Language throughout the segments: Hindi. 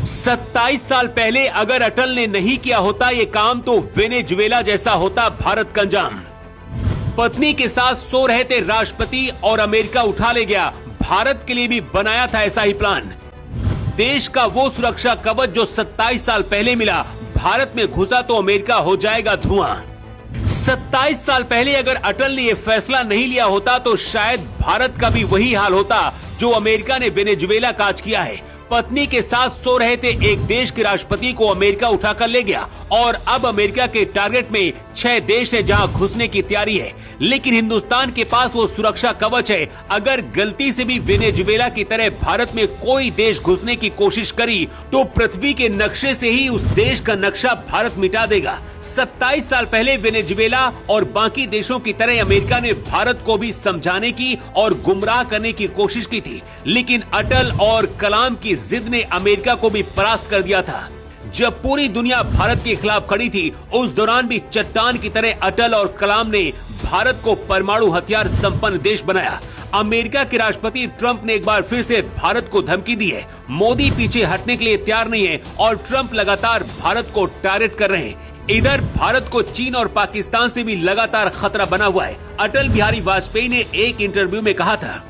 27 साल पहले अगर अटल ने नहीं किया होता ये काम तो वेनेजुएला जैसा होता भारत का अंजाम। पत्नी के साथ सो रहे थे राष्ट्रपति और अमेरिका उठा ले गया। भारत के लिए भी बनाया था ऐसा ही प्लान। देश का वो सुरक्षा कवच जो 27 साल पहले मिला, भारत में घुसा तो अमेरिका हो जाएगा धुआं। 27 साल पहले अगर अटल ने यह फैसला नहीं लिया होता तो शायद भारत का भी वही हाल होता जो अमेरिका ने वेनेजुएला का आज किया है। पत्नी के साथ सो रहे थे एक देश के राष्ट्रपति को अमेरिका उठाकर ले गया और अब अमेरिका के टारगेट में 6 देश है जहां घुसने की तैयारी है। लेकिन हिंदुस्तान के पास वो सुरक्षा कवच है। अगर गलती से भी वेनेजुएला की तरह भारत में कोई देश घुसने की कोशिश करी तो पृथ्वी के नक्शे से ही उस देश का नक्शा भारत मिटा देगा। 27 साल पहले वेनेजुएला और बाकी देशों की तरह अमेरिका ने भारत को भी समझाने की और गुमराह करने की कोशिश की थी, लेकिन अटल और कलाम की जिद ने अमेरिका को भी परास्त कर दिया था। जब पूरी दुनिया भारत के खिलाफ खड़ी थी, उस दौरान भी चट्टान की तरह अटल और कलाम ने भारत को परमाणु हथियार संपन्न देश बनाया। अमेरिका के राष्ट्रपति ट्रंप ने एक बार फिर से भारत को धमकी दी है। मोदी पीछे हटने के लिए तैयार नहीं है और ट्रंप लगातार भारत को टारगेट कर रहे हैं। इधर भारत को चीन और पाकिस्तान से भी लगातार खतरा बना हुआ है। अटल बिहारी वाजपेयी ने एक इंटरव्यू में कहा था,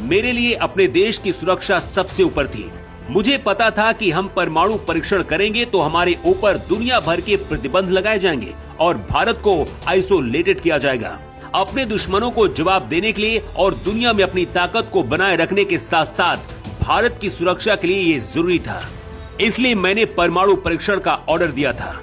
मेरे लिए अपने देश की सुरक्षा सबसे ऊपर थी। मुझे पता था कि हम परमाणु परीक्षण करेंगे तो हमारे ऊपर दुनिया भर के प्रतिबंध लगाए जाएंगे और भारत को आइसोलेटेड किया जाएगा। अपने दुश्मनों को जवाब देने के लिए और दुनिया में अपनी ताकत को बनाए रखने के साथ साथ भारत की सुरक्षा के लिए ये जरूरी था। इसलिए मैंने परमाणु परीक्षण का ऑर्डर दिया था।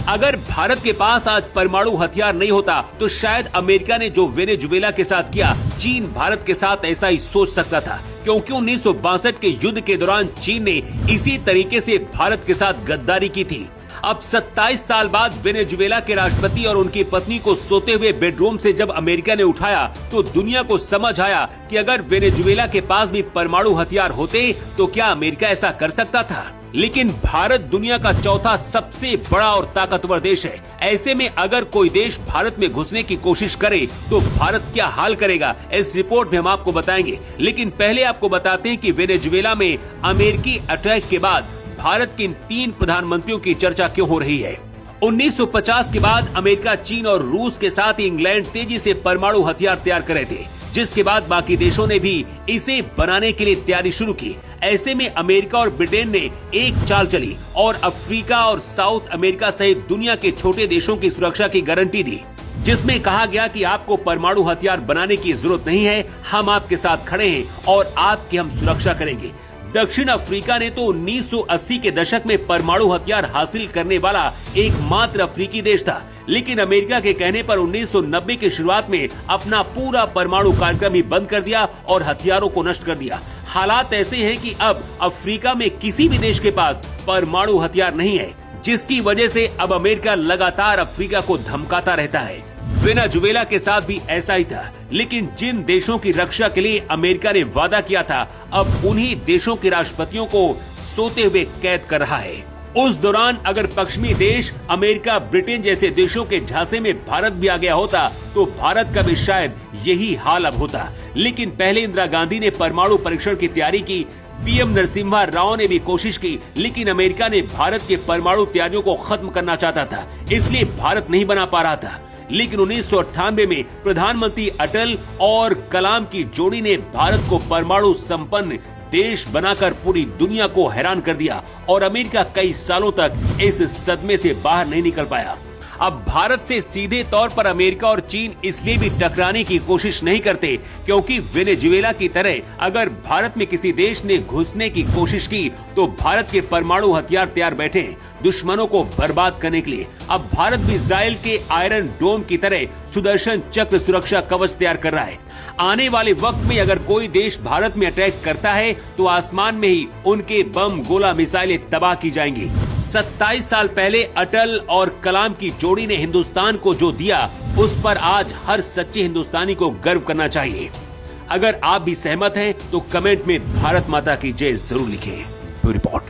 अगर भारत के पास आज परमाणु हथियार नहीं होता तो शायद अमेरिका ने जो वेनेजुएला के साथ किया, चीन भारत के साथ ऐसा ही सोच सकता था, क्योंकि 1962 के युद्ध के दौरान चीन ने इसी तरीके से भारत के साथ गद्दारी की थी। अब 27 साल बाद वेनेजुएला के राष्ट्रपति और उनकी पत्नी को सोते हुए बेडरूम से जब अमेरिका ने उठाया तो दुनिया को समझ आया कि अगर वेनेजुएला के पास भी परमाणु हथियार होते तो क्या अमेरिका ऐसा कर सकता था। लेकिन भारत दुनिया का चौथा सबसे बड़ा और ताकतवर देश है। ऐसे में अगर कोई देश भारत में घुसने की कोशिश करे तो भारत क्या हाल करेगा, इस रिपोर्ट में हम आपको बताएंगे। लेकिन पहले आपको बताते हैं कि वेनेजुएला में अमेरिकी अटैक के बाद भारत के इन 3 प्रधानमंत्रियों की चर्चा क्यों हो रही है। 1950 के बाद अमेरिका, चीन और रूस के साथ इंग्लैंड तेजी से परमाणु हथियार तैयार कर रहे थे, जिसके बाद बाकी देशों ने भी इसे बनाने के लिए तैयारी शुरू की। ऐसे में अमेरिका और ब्रिटेन ने एक चाल चली और अफ्रीका और साउथ अमेरिका सहित दुनिया के छोटे देशों की सुरक्षा की गारंटी दी, जिसमें कहा गया कि आपको परमाणु हथियार बनाने की जरूरत नहीं है, हम आपके साथ खड़े हैं और आपकी हम सुरक्षा करेंगे। दक्षिण अफ्रीका ने तो 1980 के दशक में परमाणु हथियार हासिल करने वाला एकमात्र अफ्रीकी देश था, लेकिन अमेरिका के कहने पर 1990 की शुरुआत में अपना पूरा परमाणु कार्यक्रम ही बंद कर दिया और हथियारों को नष्ट कर दिया। हालात ऐसे हैं कि अब अफ्रीका में किसी भी देश के पास परमाणु हथियार नहीं है, जिसकी वजह से अब अमेरिका लगातार अफ्रीका को धमकाता रहता है। वेनेजुएला के साथ भी ऐसा ही था, लेकिन जिन देशों की रक्षा के लिए अमेरिका ने वादा किया था, अब उन्हीं देशों के राष्ट्रपतियों को सोते हुए कैद कर रहा है। उस दौरान अगर पश्चिमी देश अमेरिका, ब्रिटेन जैसे देशों के झांसे में भारत भी आ गया होता तो भारत का भी शायद यही हाल अब होता। लेकिन पहले इंदिरा गांधी ने परमाणु परीक्षण की तैयारी की, पीएम नरसिम्हा राव ने भी कोशिश की, लेकिन अमेरिका ने भारत के परमाणु तैयारियों को खत्म करना चाहता था, इसलिए भारत नहीं बना पा रहा था। लेकिन 1998 में प्रधानमंत्री अटल और कलाम की जोड़ी ने भारत को परमाणु संपन्न देश बनाकर पूरी दुनिया को हैरान कर दिया और अमेरिका कई सालों तक इस सदमे से बाहर नहीं निकल पाया। अब भारत से सीधे तौर पर अमेरिका और चीन इसलिए भी टकराने की कोशिश नहीं करते क्योंकि वेनेजुएला की तरह अगर भारत में किसी देश ने घुसने की कोशिश की तो भारत के परमाणु हथियार तैयार बैठे हैं दुश्मनों को बर्बाद करने के लिए। अब भारत भी इजराइल के आयरन डोम की तरह सुदर्शन चक्र सुरक्षा कवच तैयार कर रहा है। आने वाले वक्त में अगर कोई देश भारत में अटैक करता है तो आसमान में ही उनके बम, गोला, मिसाइलें तबाह की जाएंगी। 27 साल पहले अटल और कलाम की जोड़ी ने हिंदुस्तान को जो दिया उस पर आज हर सच्चे हिंदुस्तानी को गर्व करना चाहिए। अगर आप भी सहमत हैं तो कमेंट में भारत माता की जय जरूर लिखें। रिपोर्ट।